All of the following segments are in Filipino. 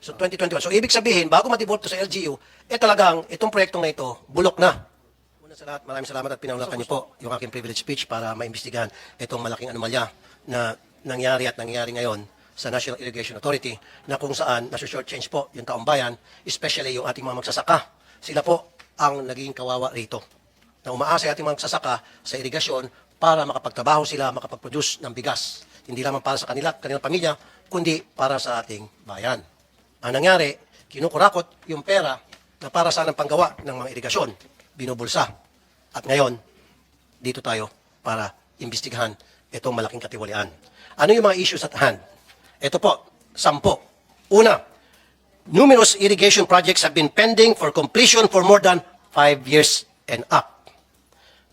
So 2021. So ibig sabihin, bago matiboto sa LGU, talagang itong proyektong na ito, bulok na. Una sa lahat, maraming salamat at pinaulakan niyo po yung aking privilege speech para maimbestigahan itong malaking anomalya na nangyari ngayon sa National Irrigation Authority na kung saan nasa-short change po yung taong bayan, especially yung ating mga magsasaka. Sila po ang naging kawawa rito. Na umaasa yung ating mga magsasaka sa irigasyon para makapagtrabaho sila, makapag-produce ng bigas. Hindi lamang para sa kanilang pamilya, kundi para sa ating bayan. Ang nangyari, kinukurakot yung pera na para sa ng panggawa ng mga irigasyon, binubulsa. At ngayon, dito tayo para imbestigahan itong malaking katiwalian. Ano yung mga issues at hand? Ito po, 10. Una, numerous irrigation projects have been pending for completion for more than 5 years and up.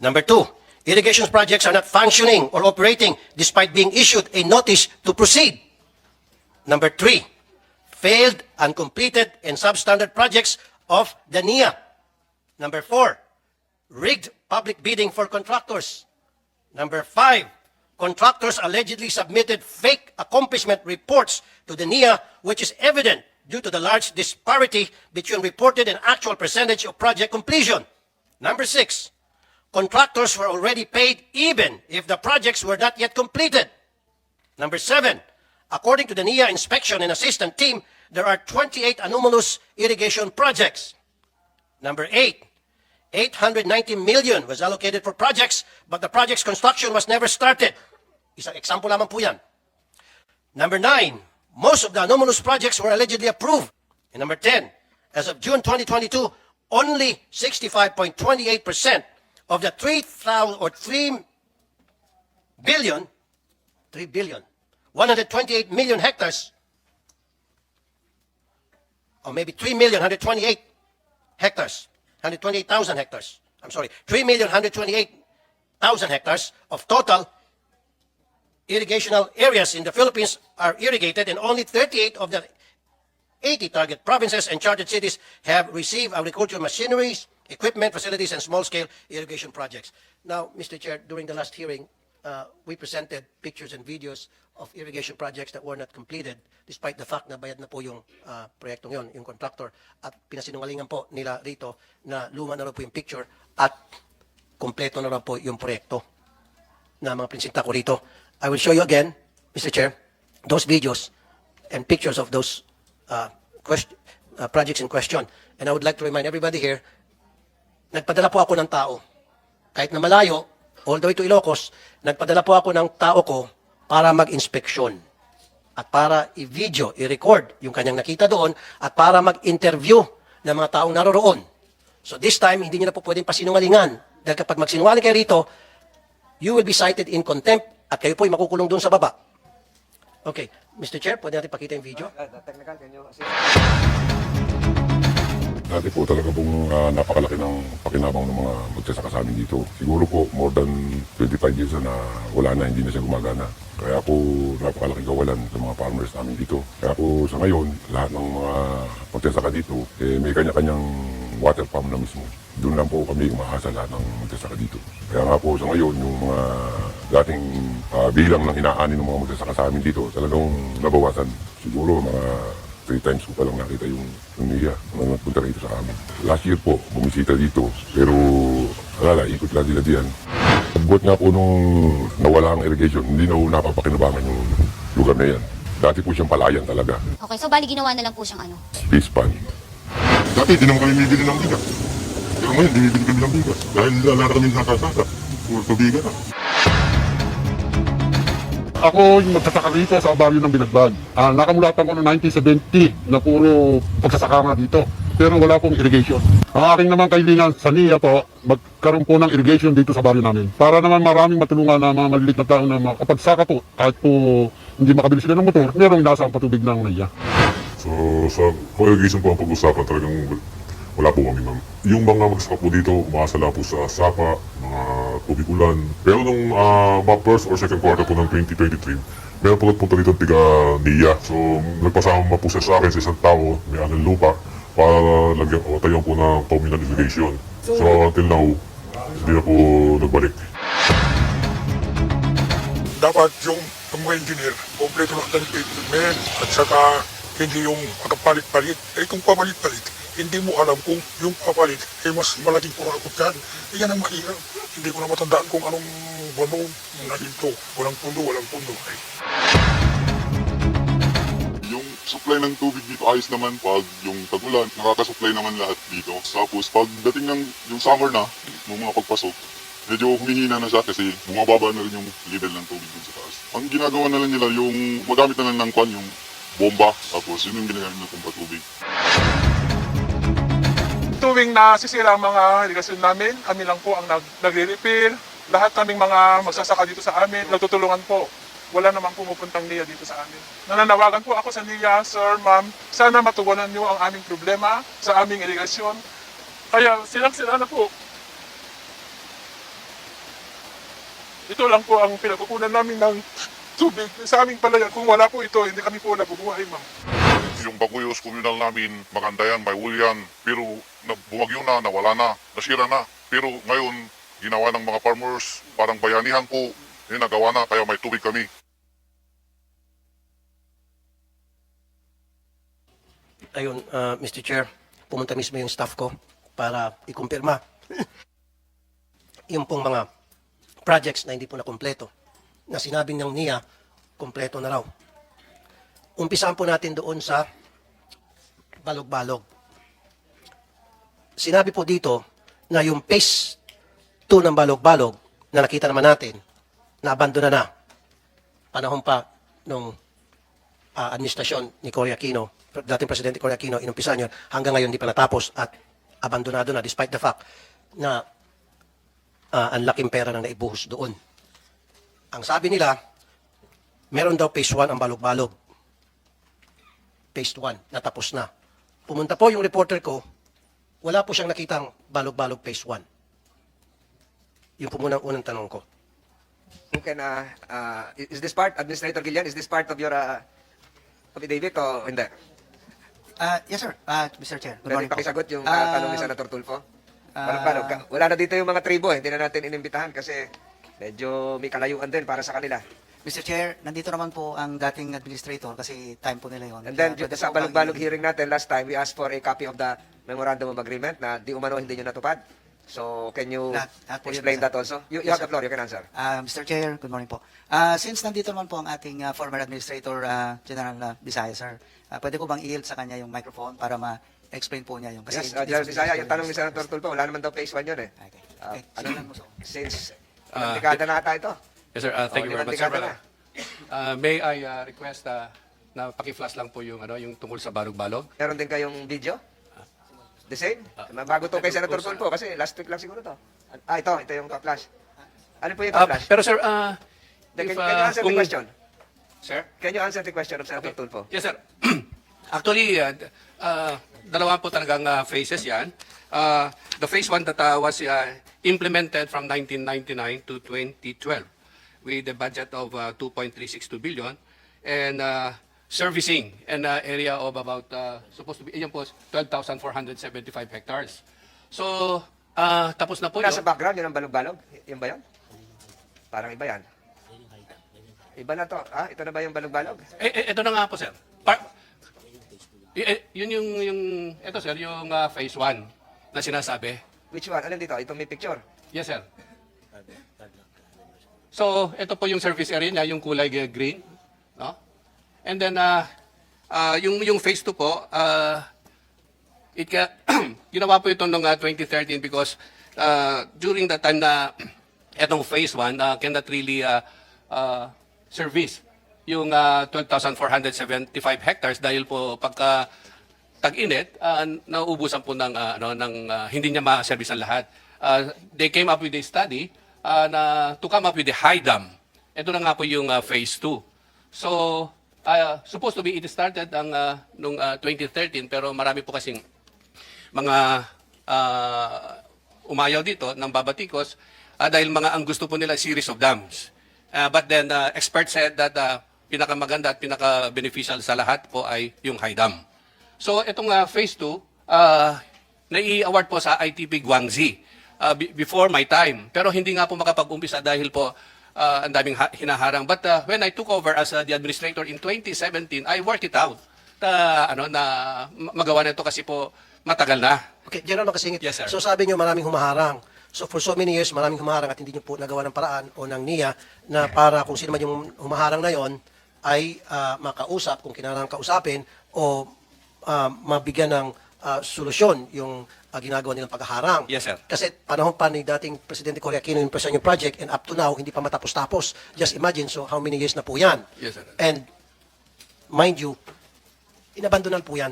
Number 2, irrigation projects are not functioning or operating despite being issued a notice to proceed. Number 3, failed, uncompleted, and substandard projects of the NIA. Number 4, rigged public bidding for contractors. Number 5, contractors allegedly submitted fake accomplishment reports to the NIA, which is evident due to the large disparity between reported and actual percentage of project completion. Number 6, contractors were already paid even if the projects were not yet completed. Number 7, according to the NIA inspection and assistant team, there are 28 anomalous irrigation projects. Number 8, 890 million was allocated for projects, but the project's construction was never started. Isang example lamang po yan. Number 9, most of the anomalous projects were allegedly approved. And number 10, as of June 2022, only 65.28% of the 3 billion, 128 million hectares, or maybe 3,128 hectares, 128,000 hectares. I'm sorry, 3,128,000 hectares of total irrigational areas in the Philippines are irrigated, and only 38 of the 80 target provinces and chartered cities have received agricultural machineries, equipment, facilities, and small-scale irrigation projects. Now, Mr. Chair, during the last hearing, we presented pictures and videos of irrigation projects that were not completed despite the fact na bayad na po yung proyektong yon, yung contractor, at pinasinungalingan po nila rito na luma na raw po yung picture at kompleto na raw po yung proyekto na mga prinsinta ko rito. I will show you again, Mr. Chair, those videos and pictures of those projects in question. And I would like to remind everybody here, nagpadala po ako ng tao. Kahit na malayo, all the way to Ilocos, nagpadala po ako ng tao ko para mag-inspeksyon at para i-video, i-record yung kanyang nakita doon at para mag-interview ng mga taong naroroon. So this time, hindi niyo na po pwedeng pasinungalingan. Dahil kapag magsinungaling kayo rito, you will be cited in contempt at kayo po'y makukulong doon sa baba. Okay, Mr. Chair, pwede natin pakita yung video? Dati po talaga pong napakalaki ng pakinabang ng mga magsasaka sa amin dito. Siguro po more than 25 years na wala na, hindi na siya gumagana. Kaya po napakalaking kawalan sa mga farmers namin dito. Kaya po sa ngayon, lahat ng mga magsasaka dito, may kanya-kanyang water pump na mismo. Doon lang po kami umaasa lahat ng magsasaka dito. Kaya nga po sa ngayon, yung mga dating bilang ng inaani ng mga magsasaka sa amin dito, talagang nabawasan. Siguro mga 3 times ko pa lang nakita yung NIA na nagpunta rito sa amin. Last year po, bumisita dito, pero alala, ikot lang nila diyan. Pagbuot nga po nung nawala ang irrigation, hindi na napapakinabangan yung lugar na yan. Dati po siyang palayan talaga. Okay, so bali ginawa na lang po siyang ano? Space pan. Dati, di naman kami bibili ng bigas. Pero ngayon, bibili kami ng bigas. Dahil wala na kami nakasasa. Puro tubigan na. Ako yung magsasaka dito sa baryo ng Binagbag. Nakamulatan ko noong 1970 na puro pagsasaka nga dito. Pero wala pong irrigation. Ang aking naman kailangan sa NIA po, magkaroon po ng irrigation dito sa baryo namin. Para naman maraming matulungan na mga maliliit na tao na makapagsaka po. Kahit po hindi makabili sila ng motor, merong nasa ang patubig ng NIA. So, sa irrigation po ang pag-usapan talagang wala po kami, ma'am. Yung mga magsaka po dito, umaasala po sa sapa, mga tubig ulan. Pero nung mga first or second quarter po ng 2023, meron po nagpunta dito tiga NIA. So, nagpasama po siya sa akin sa isang tao, may anong lupa, para lagyan o tayo po ng communal irrigation. So, until now, hindi na po nagbalik. Dapat yung mga engineer, kompleto ng equipment at saka hindi yung pagpapalit-palit. Eh kung papalit-palit, hindi mo alam kung yung papalit ay mas malaking kurakot yan. Eh, yan ang mahirap. Hindi ko na matandaan kung anong buwan na ito. Walang pundo, walang pundo. Ay. Yung supply ng tubig dito ayos naman pag yung tag-ulan, nakakasupply naman lahat dito. Tapos pag dating ng yung summer na, yung mga pagpasok, medyo humihina na siya kasi bumababa na rin yung level ng tubig dun sa taas. Ang ginagawa na lang nila yung magamit na lang ng kwan, yung bomba, tapos yun yung ginagamit na pompa tubig. Tuwing nasisira ang mga irigasyon namin, kami lang po ang nagre-repair. Lahat kaming mga magsasaka dito sa amin, nagtutulungan po. Wala namang pumupuntang NIA dito sa amin. Nananawagan po ako sa NIA, Sir, Ma'am, sana matugunan niyo ang aming problema sa aming irigasyon. Kaya silang-sila na po. Ito lang po ang pinagkukunan namin ng tubig sa aming palayan. Kung wala po ito, hindi kami po nabubuhay, ma'am. Yung Baguyos communal namin, maganda yan, may wool yan, pero bumagyo na, nawala na, nasira na. Pero ngayon, ginawa ng mga farmers, parang bayanihan po, nagawa na, kaya may tubig kami. Ayun, Mr. Chair, pumunta mismo yung staff ko para ikumpirma yung pong mga projects na hindi po na kompleto. Na sinabi ng NIA, kompleto na raw. Umpisahan po natin doon sa Balog-Balog. Sinabi po dito na yung phase 2 ng Balog-Balog na nakita naman natin, na-abandona na. Panahon pa nung administrasyon ni Cory Aquino, dating Presidente Cory Aquino, inumpisa niyo, hanggang ngayon hindi pa natapos at abandonado na despite the fact na ang laking pera na naibuhos doon. Ang sabi nila, meron daw phase 1 ang Balog-Balog. Phase 1, natapos na. Pumunta po yung reporter ko, wala po siyang nakitang Balog-Balog phase 1. Yung po muna ang unang tanong ko. You can, is this part, Administrator Gillian, is this part of your affidavit o hindi? Yes, sir. Mr. Chair, good Pwede morning po. pakisagot yung tanong ni Senator Tulfo? Paano? Wala na dito yung mga tribo, hindi na natin inimbitahan kasi medyo may kalayuan din para sa kanila. Mr. Chair, nandito naman po ang dating administrator kasi time po nila yon. And then, sa balog-balog hearing natin last time, we asked for a copy of the Memorandum of Agreement na di umano hindi nyo natupad. So, can you Not po yun, explain sir. that also? You Yes, have the floor, you can answer. Mr. Chair, good morning po. Since nandito naman po ang ating former administrator, General Bisaya, sir, pwede ko bang i-yield sa kanya yung microphone para ma-explain po niya yung... Yes, General Bisaya, yung tanong ni Senator Tulfo, wala naman daw phase 1 yun eh. Okay. Okay. Ano, Sige lang po, sir. since ilang dekada na ata ito. Yes, sir. Thank you very limang much, sir. dekada na. May I request na paki-flash lang po yung yung tungkol sa Balog-Balog? Meron din kayong video? The same? Bago to kay Senator Tulfo kasi last week lang siguro to. Ito yung pa-flash. Ano po yung pa-flash? Pero sir, Can you answer the question? Sir? Can you answer the question of Senator Tulfo? Yes, sir. Actually, dalawa po talagang phases yan. The phase 1 that was implemented from 1999 to 2012 with a budget of 2.362 billion and servicing an area of about, supposed to be, yan po, 12,475 hectares. So, tapos na po Nasa yun. background yun ang balog-balog? Yun ba yun? Parang iba yan. Iba na to. Ito na ba yung balog-balog? Ito na nga po, sir. Yun ito sir, yung phase 1 na sinasabi. Which one? Alin dito? Itong may picture. Yes, sir. So, ito po yung service area niya, yung kulay green, no? And then yung phase 2 po, ginawa po ito noong 2013 because during that time na itong phase 1 cannot really service yung 12,475 hectares dahil po pagka tag-init, nauubusan po ng hindi niya ma-service ang lahat. They came up with a study to come up with a high dam. Ito na nga po yung phase 2. So, supposed to be it started noong 2013 pero marami po kasing mga umayaw dito ng babatikos dahil ang gusto po nila series of dams. But then experts said that pinakamaganda at pinaka-beneficial sa lahat po ay yung high dam. So itong phase 2, nai-award po sa ITP Guangxi before my time. Pero hindi nga po makapag-umpisa dahil po ang daming hinaharang. But when I took over as the administrator in 2017, I worked it out. magawa nito kasi po matagal na. Okay, General Makasingit. Yes, sir. So sabi niyo maraming humaharang. So for so many years, maraming humaharang at hindi niyo po nagawa ng paraan o ng NIA na para kung sino man yung humaharang na yon ay makausap kung kinarang kausapin o mabigyan ng solusyon yung ginagawa nilang paghaharang. Yes, sir. Kasi panahon pa ni dating Presidente Cory Aquino yung present yung project and up to now, hindi pa matapos-tapos. Just imagine, so how many years na po yan? Yes, sir. And mind you, inabandonan po yan.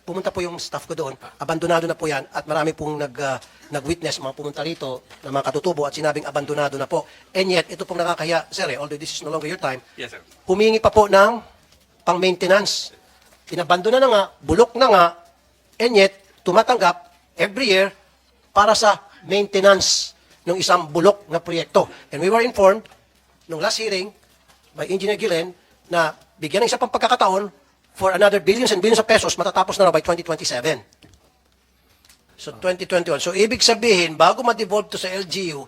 Pumunta po yung staff ko doon, abandonado na po yan at marami pong nag-witness, mga pumunta rito na mga katutubo at sinabing abandonado na po. And yet, ito pong nakakahiya, sir, although this is no longer your time, Yes, sir. humingi pa po ng pang-maintenance. Inabandona na nga, bulok na nga, and yet, tumatanggap every year para sa maintenance ng isang bulok na proyekto. And we were informed nung last hearing by Engineer Guillen na bigyan ng isa pang pagkakataon for another billions and billions of pesos matatapos na raw by 2027. So 2021. So ibig sabihin, bago ma-devolve to sa LGU,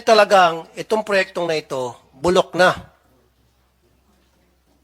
talagang itong proyektong na ito, bulok na.